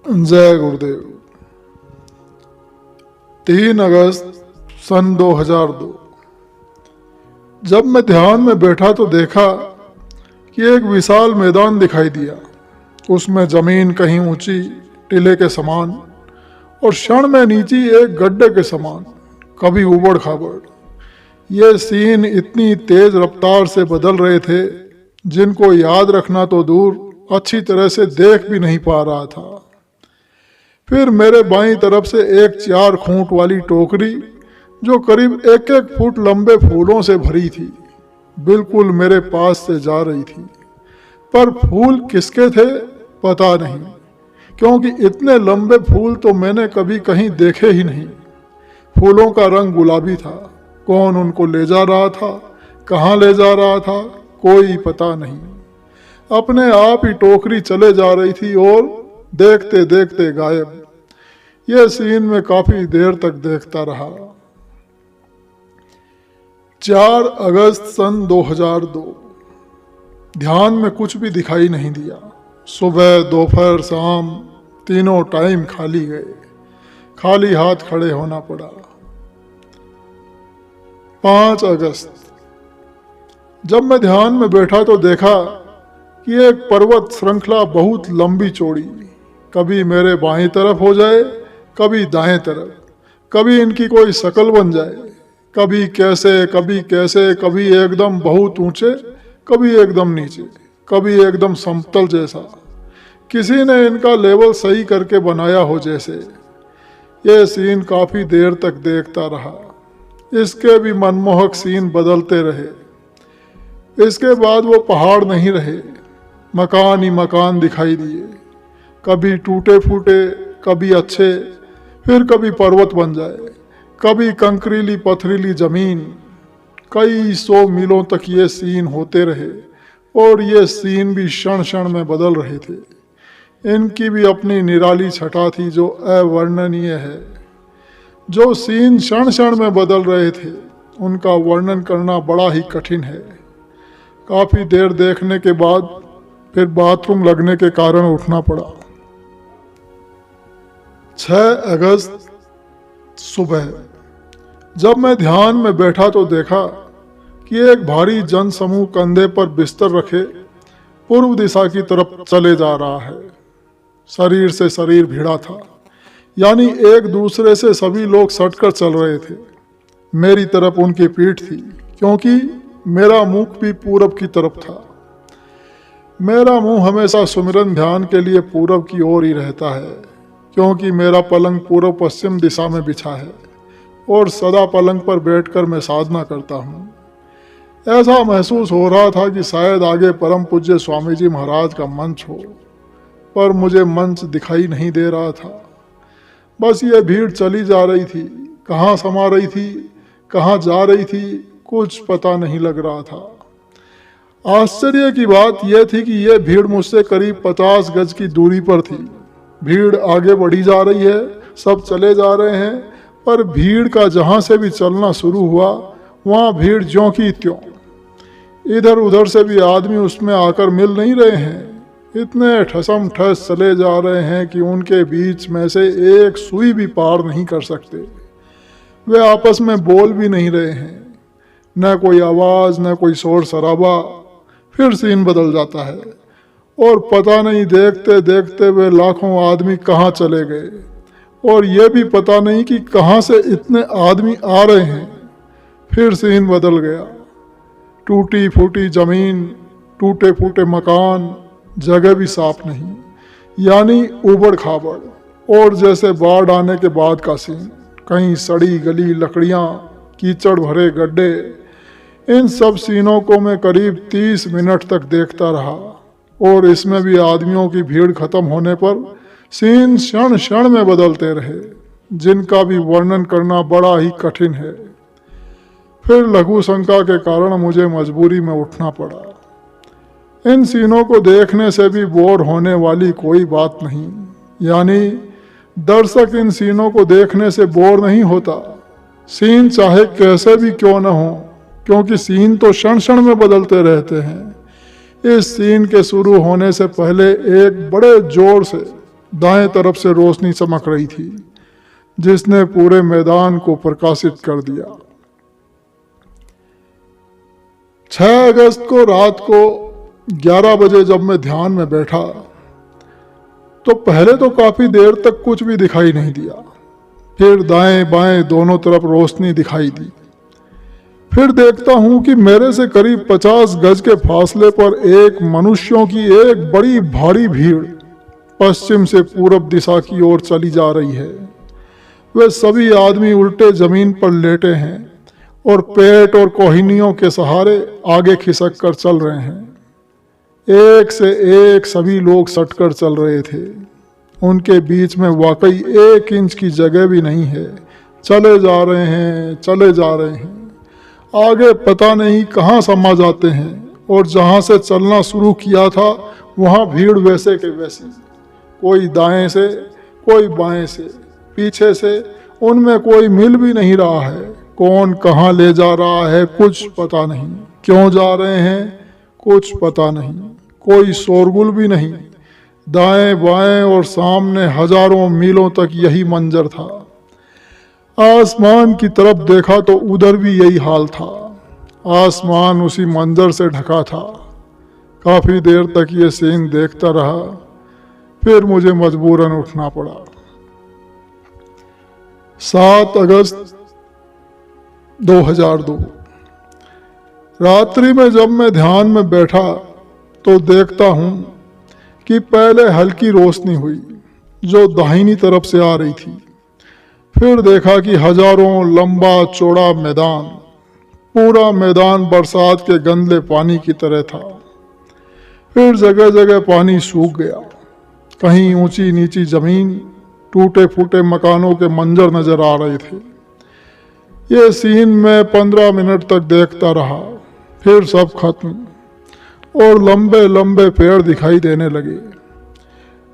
जय गुरुदेव। 3 अगस्त सन 2002। जब मैं ध्यान में बैठा तो देखा कि एक विशाल मैदान दिखाई दिया। उसमें जमीन कहीं ऊंची टीले के समान और क्षण में नीची एक गड्ढे के समान, कभी उबड़ खाबड़। ये सीन इतनी तेज रफ्तार से बदल रहे थे जिनको याद रखना तो दूर, अच्छी तरह से देख भी नहीं पा रहा था। फिर मेरे बाईं तरफ से एक 4 खूंट वाली टोकरी जो करीब 1-1 फुट लंबे फूलों से भरी थी, बिल्कुल मेरे पास से जा रही थी। पर फूल किसके थे पता नहीं, क्योंकि इतने लंबे फूल तो मैंने कभी कहीं देखे ही नहीं। फूलों का रंग गुलाबी था। कौन उनको ले जा रहा था, कहाँ ले जा रहा था, कोई पता नहीं। अपने आप ही टोकरी चले जा रही थी और देखते देखते गायब। यह सीन मैं काफी देर तक देखता रहा। 4 अगस्त सन 2002। ध्यान में कुछ भी दिखाई नहीं दिया। सुबह, दोपहर, शाम तीनों टाइम खाली गए। खाली हाथ खड़े होना पड़ा। 5 अगस्त। जब मैं ध्यान में बैठा तो देखा कि एक पर्वत श्रृंखला बहुत लंबी चौड़ी, कभी मेरे बाएं तरफ हो जाए, कभी दाएं तरफ, कभी इनकी कोई शक्ल बन जाए, कभी कैसे कभी कैसे, कभी एकदम बहुत ऊंचे, कभी एकदम नीचे, कभी एकदम समतल जैसा। किसी ने इनका लेवल सही करके बनाया हो जैसे। यह सीन काफी देर तक देखता रहा। इसके भी मनमोहक सीन बदलते रहे। इसके बाद वो पहाड़ नहीं रहे, मकान ही मकान दिखाई दिए। कभी टूटे फूटे, कभी अच्छे, फिर कभी पर्वत बन जाए, कभी कंकरीली पथरीली जमीन। कई 100 मीलों तक ये सीन होते रहे और ये सीन भी क्षण क्षण में बदल रहे थे। इनकी भी अपनी निराली छटा थी जो अवर्णनीय है। जो सीन क्षण क्षण में बदल रहे थे उनका वर्णन करना बड़ा ही कठिन है। काफी देर देखने के बाद फिर बाथरूम लगने के कारण उठना पड़ा। 6 अगस्त सुबह। जब मैं ध्यान में बैठा तो देखा कि एक भारी जनसमूह कंधे पर बिस्तर रखे पूर्व दिशा की तरफ चले जा रहा है। शरीर से शरीर भिड़ा था, यानी एक दूसरे से सभी लोग सटकर चल रहे थे। मेरी तरफ उनकी पीठ थी, क्योंकि मेरा मुख भी पूरब की तरफ था। मेरा मुंह हमेशा सुमिरन ध्यान के लिए पूरब की ओर ही रहता है, क्योंकि मेरा पलंग पूर्व पश्चिम दिशा में बिछा है और सदा पलंग पर बैठकर मैं साधना करता हूँ। ऐसा महसूस हो रहा था कि शायद आगे परम पूज्य स्वामी जी महाराज का मंच हो, पर मुझे मंच दिखाई नहीं दे रहा था। बस ये भीड़ चली जा रही थी, कहाँ समा रही थी, कहाँ जा रही थी, कुछ पता नहीं लग रहा था। आश्चर्य की बात यह थी कि यह भीड़ मुझसे करीब 50 गज की दूरी पर थी। भीड़ आगे बढ़ी जा रही है, सब चले जा रहे हैं, पर भीड़ का जहां से भी चलना शुरू हुआ वहां भीड़ ज्यों की त्यों। इधर उधर से भी आदमी उसमें आकर मिल नहीं रहे हैं। इतने ठसम ठस चले जा रहे हैं कि उनके बीच में से एक सुई भी पार नहीं कर सकते। वे आपस में बोल भी नहीं रहे हैं, न कोई आवाज, न कोई शोर शराबा। फिर सीन बदल जाता है और पता नहीं देखते देखते वे लाखों आदमी कहाँ चले गए, और यह भी पता नहीं कि कहाँ से इतने आदमी आ रहे हैं। फिर सीन बदल गया। टूटी फूटी जमीन, टूटे फूटे मकान, जगह भी साफ नहीं, यानी उबड़ खाबड़। और जैसे बाढ़ आने के बाद का सीन, कहीं सड़ी गली लकड़ियाँ, कीचड़ भरे गड्ढे। इन सब सीनों को मैं करीब 30 मिनट तक देखता रहा, और इसमें भी आदमियों की भीड़ खत्म होने पर सीन क्षण क्षण में बदलते रहे, जिनका भी वर्णन करना बड़ा ही कठिन है। फिर लघु शंका के कारण मुझे मजबूरी में उठना पड़ा। इन सीनों को देखने से भी बोर होने वाली कोई बात नहीं, यानी दर्शक इन सीनों को देखने से बोर नहीं होता। सीन चाहे कैसे भी क्यों न हो, क्योंकि सीन तो क्षण क्षण में बदलते रहते हैं। इस सीन के शुरू होने से पहले एक बड़े जोर से दाएं तरफ से रोशनी चमक रही थी जिसने पूरे मैदान को प्रकाशित कर दिया। 6 अगस्त को रात को 11 बजे जब मैं ध्यान में बैठा तो पहले तो काफी देर तक कुछ भी दिखाई नहीं दिया। फिर दाएं बाएं दोनों तरफ रोशनी दिखाई दी। फिर देखता हूं कि मेरे से करीब 50 गज के फासले पर एक मनुष्यों की एक बड़ी भारी भीड़ पश्चिम से पूरब दिशा की ओर चली जा रही है। वे सभी आदमी उल्टे जमीन पर लेटे हैं और पेट और कोहिनियों के सहारे आगे खिसक कर चल रहे हैं। एक से एक सभी लोग सटकर चल रहे थे। उनके बीच में वाकई 1 इंच की जगह भी नहीं है। चले जा रहे हैं, चले जा रहे हैं, आगे पता नहीं कहाँ समा जाते हैं। और जहाँ से चलना शुरू किया था वहाँ भीड़ वैसे के वैसी, कोई दाएं से, कोई बाएं से, पीछे से, उनमें कोई मिल भी नहीं रहा है। कौन कहाँ ले जा रहा है कुछ पता नहीं, क्यों जा रहे हैं कुछ पता नहीं, कोई शोरगुल भी नहीं। दाएं बाएं और सामने हजारों मीलों तक यही मंजर था। आसमान की तरफ देखा तो उधर भी यही हाल था। आसमान उसी मंजर से ढका था। काफी देर तक ये सीन देखता रहा, फिर मुझे मजबूरन उठना पड़ा। 7 अगस्त 2002 रात्रि में जब मैं ध्यान में बैठा तो देखता हूं कि पहले हल्की रोशनी हुई जो दाहिनी तरफ से आ रही थी। फिर देखा कि हजारों लंबा चौड़ा मैदान, पूरा मैदान बरसात के गंदले पानी की तरह था। फिर जगह जगह पानी सूख गया। कहीं ऊंची नीची जमीन, टूटे फूटे मकानों के मंजर नजर आ रहे थे। ये सीन मैं 15 मिनट तक देखता रहा। फिर सब खत्म और लंबे लंबे पेड़ दिखाई देने लगे।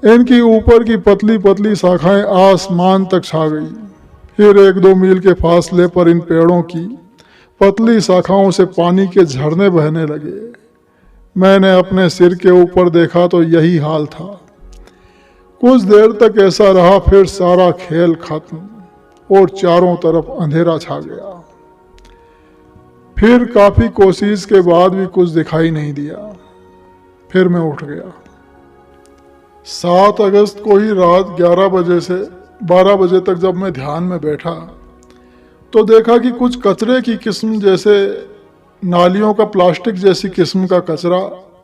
इनकी ऊपर की पतली पतली शाखाएं आसमान तक छा गई। फिर 1-2 मील के फासले पर इन पेड़ों की पतली शाखाओं से पानी के झरने बहने लगे। मैंने अपने सिर के ऊपर देखा तो यही हाल था। कुछ देर तक ऐसा रहा, फिर सारा खेल खत्म और चारों तरफ अंधेरा छा गया। फिर काफी कोशिश के बाद भी कुछ दिखाई नहीं दिया। फिर मैं उठ गया। 7 अगस्त को ही रात 11 बजे से 12 बजे तक जब मैं ध्यान में बैठा तो देखा कि कुछ कचरे की किस्म, जैसे नालियों का प्लास्टिक जैसी किस्म का कचरा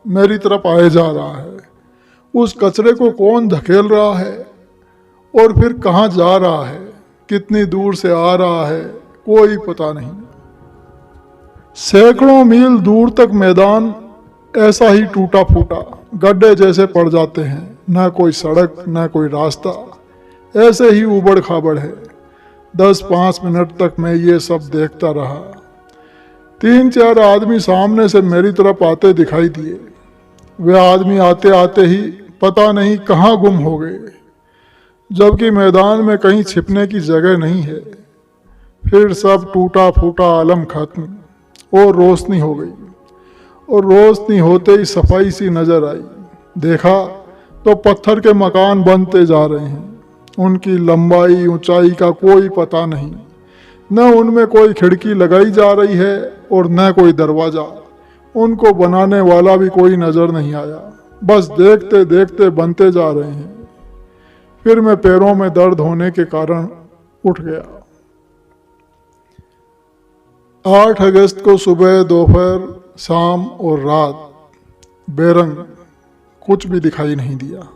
मेरी तरफ आए जा रहा है। उस कचरे को कौन धकेल रहा है और फिर कहाँ जा रहा है, कितनी दूर से आ रहा है, कोई पता नहीं। सैकड़ों मील दूर तक मैदान ऐसा ही टूटा फूटा गड्ढे जैसे पड़ जाते हैं। न कोई सड़क, न कोई रास्ता, ऐसे ही उबड़ खाबड़ है। 10-5 मिनट तक मैं ये सब देखता रहा। 3-4 आदमी सामने से मेरी तरफ आते दिखाई दिए। वे आदमी आते आते ही पता नहीं कहाँ गुम हो गए, जबकि मैदान में कहीं छिपने की जगह नहीं है। फिर सब टूटा फूटा आलम खत्म और रोशनी हो गई। और रोशनी होते ही सफाई सी नजर आई। देखा तो पत्थर के मकान बनते जा रहे हैं। उनकी लंबाई ऊंचाई का कोई पता नहीं। न उनमें कोई खिड़की लगाई जा रही है और न कोई दरवाजा। उनको बनाने वाला भी कोई नजर नहीं आया। बस देखते देखते बनते जा रहे हैं। फिर मैं पैरों में दर्द होने के कारण उठ गया। 8 अगस्त को सुबह, दोपहर, शाम और रात बेरंग कुछ भी दिखाई नहीं दिया।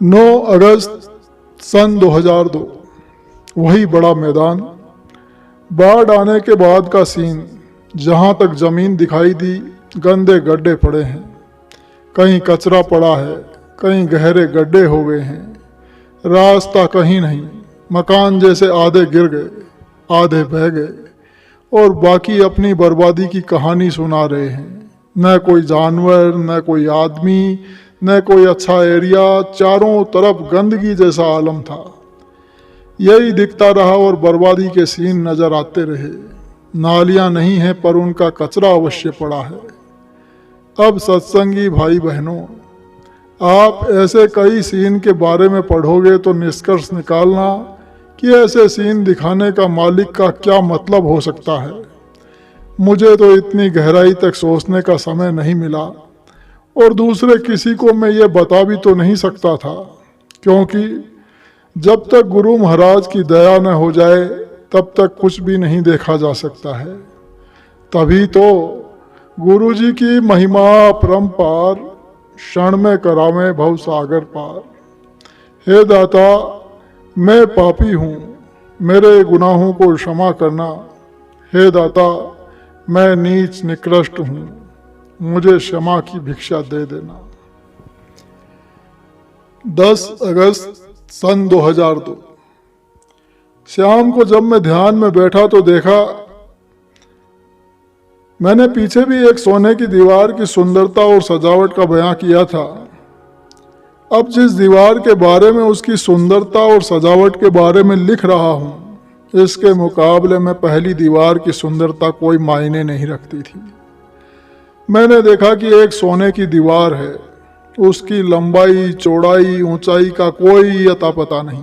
9 अगस्त सन 2002 वही बड़ा मैदान, बाढ़ आने के बाद का सीन। जहां तक जमीन दिखाई दी गंदे गड्ढे पड़े हैं, कहीं कचरा पड़ा है, कहीं गहरे गड्ढे हो गए हैं। रास्ता कहीं नहीं। मकान जैसे आधे गिर गए, आधे बह गए और बाकी अपनी बर्बादी की कहानी सुना रहे हैं। न कोई जानवर, न कोई आदमी, न कोई अच्छा एरिया। चारों तरफ गंदगी जैसा आलम था। यही दिखता रहा और बर्बादी के सीन नजर आते रहे। नालियां नहीं हैं पर उनका कचरा अवश्य पड़ा है। अब सत्संगी भाई बहनों, आप ऐसे कई सीन के बारे में पढ़ोगे तो निष्कर्ष निकालना कि ऐसे सीन दिखाने का मालिक का क्या मतलब हो सकता है। मुझे तो इतनी गहराई तक सोचने का समय नहीं मिला और दूसरे किसी को मैं ये बता भी तो नहीं सकता था, क्योंकि जब तक गुरु महाराज की दया न हो जाए तब तक कुछ भी नहीं देखा जा सकता है। तभी तो गुरु जी की महिमा परम्पार, क्षण में करावे भव सागर पार। हे दाता, मैं पापी हूँ, मेरे गुनाहों को क्षमा करना। हे दाता, मैं नीच निकृष्ट हूँ, मुझे क्षमा की भिक्षा दे देना। 10 अगस्त सन 2002। शाम को जब मैं ध्यान में बैठा तो देखा मैंने पीछे भी एक सोने की दीवार की सुंदरता और सजावट का बयां किया था। अब जिस दीवार के बारे में, उसकी सुंदरता और सजावट के बारे में लिख रहा हूँ, इसके मुकाबले में पहली दीवार की सुंदरता कोई मायने नहीं रखती थी। मैंने देखा कि एक सोने की दीवार है, उसकी लंबाई, चौड़ाई, ऊंचाई का कोई अता पता नहीं।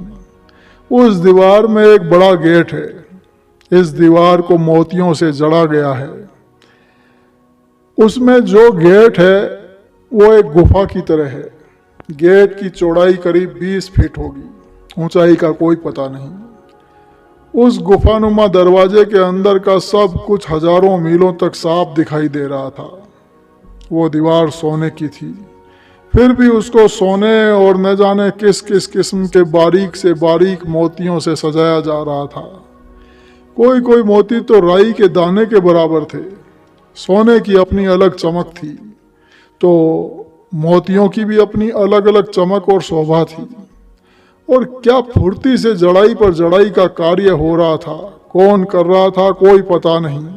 उस दीवार में एक बड़ा गेट है। इस दीवार को मोतियों से जड़ा गया है। उसमें जो गेट है वो एक गुफा की तरह है। गेट की चौड़ाई करीब 20 फीट होगी, ऊंचाई का कोई पता नहीं। उस गुफानुमा दरवाजे के अंदर का सब कुछ हजारों मीलों तक साफ दिखाई दे रहा था। वो दीवार सोने की थी, फिर भी उसको सोने और न जाने किस किस किस्म के बारीक से बारीक मोतियों से सजाया जा रहा था। कोई कोई मोती तो राई के दाने के बराबर थे। सोने की अपनी अलग चमक थी, तो मोतियों की भी अपनी अलग अलग चमक और शोभा थी। और क्या फुर्ती से जड़ाई पर जड़ाई का कार्य हो रहा था। कौन कर रहा था कोई पता नहीं,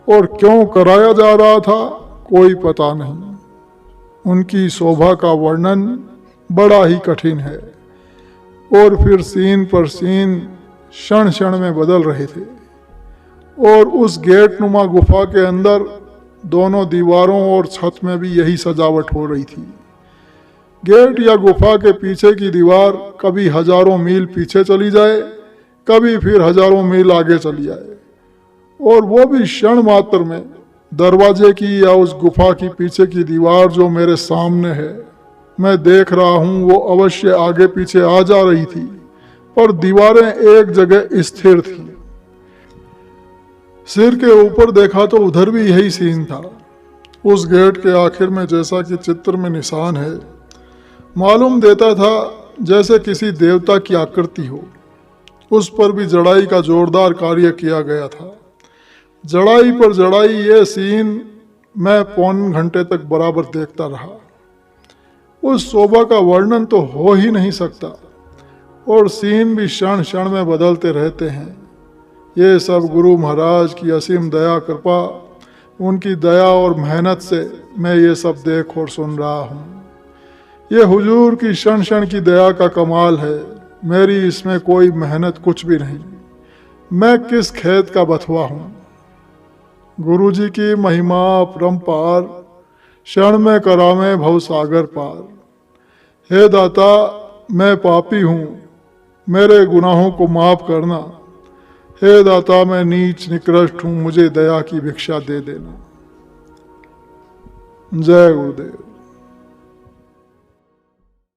और क्यों कराया जा रहा था कोई पता नहीं। उनकी शोभा का वर्णन बड़ा ही कठिन है। और फिर सीन पर सीन क्षण क्षण में बदल रहे थे। और उस गेट नुमा गुफा के अंदर दोनों दीवारों और छत में भी यही सजावट हो रही थी। गेट या गुफा के पीछे की दीवार कभी हजारों मील पीछे चली जाए, कभी फिर हजारों मील आगे चली जाए, और वो भी क्षण मात्र में। दरवाजे की या उस गुफा की पीछे की दीवार जो मेरे सामने है, मैं देख रहा हूँ, वो अवश्य आगे पीछे आ जा रही थी, पर दीवारें एक जगह स्थिर थी। सिर के ऊपर देखा तो उधर भी यही सीन था। उस गेट के आखिर में, जैसा कि चित्र में निशान है, मालूम देता था जैसे किसी देवता की आकृति हो। उस पर भी जड़ाई का जोरदार कार्य किया गया था। जड़ाई पर जड़ाई। ये सीन मैं पौन घंटे तक बराबर देखता रहा। उस शोभा का वर्णन तो हो ही नहीं सकता, और सीन भी क्षण क्षण में बदलते रहते हैं। ये सब गुरु महाराज की असीम दया कृपा, उनकी दया और मेहनत से मैं ये सब देख और सुन रहा हूँ। ये हुजूर की क्षण क्षण की दया का कमाल है। मेरी इसमें कोई मेहनत कुछ भी नहीं। मैं किस खेत का बथुआ हूँ। गुरु जी की महिमा परम्पार, क्षण में करावे भव सागर पार। हे दाता, मैं पापी हूँ, मेरे गुनाहों को माफ करना। हे दाता, मैं नीच निकृष्ट हूँ, मुझे दया की भिक्षा दे देना। जय गुरुदेव।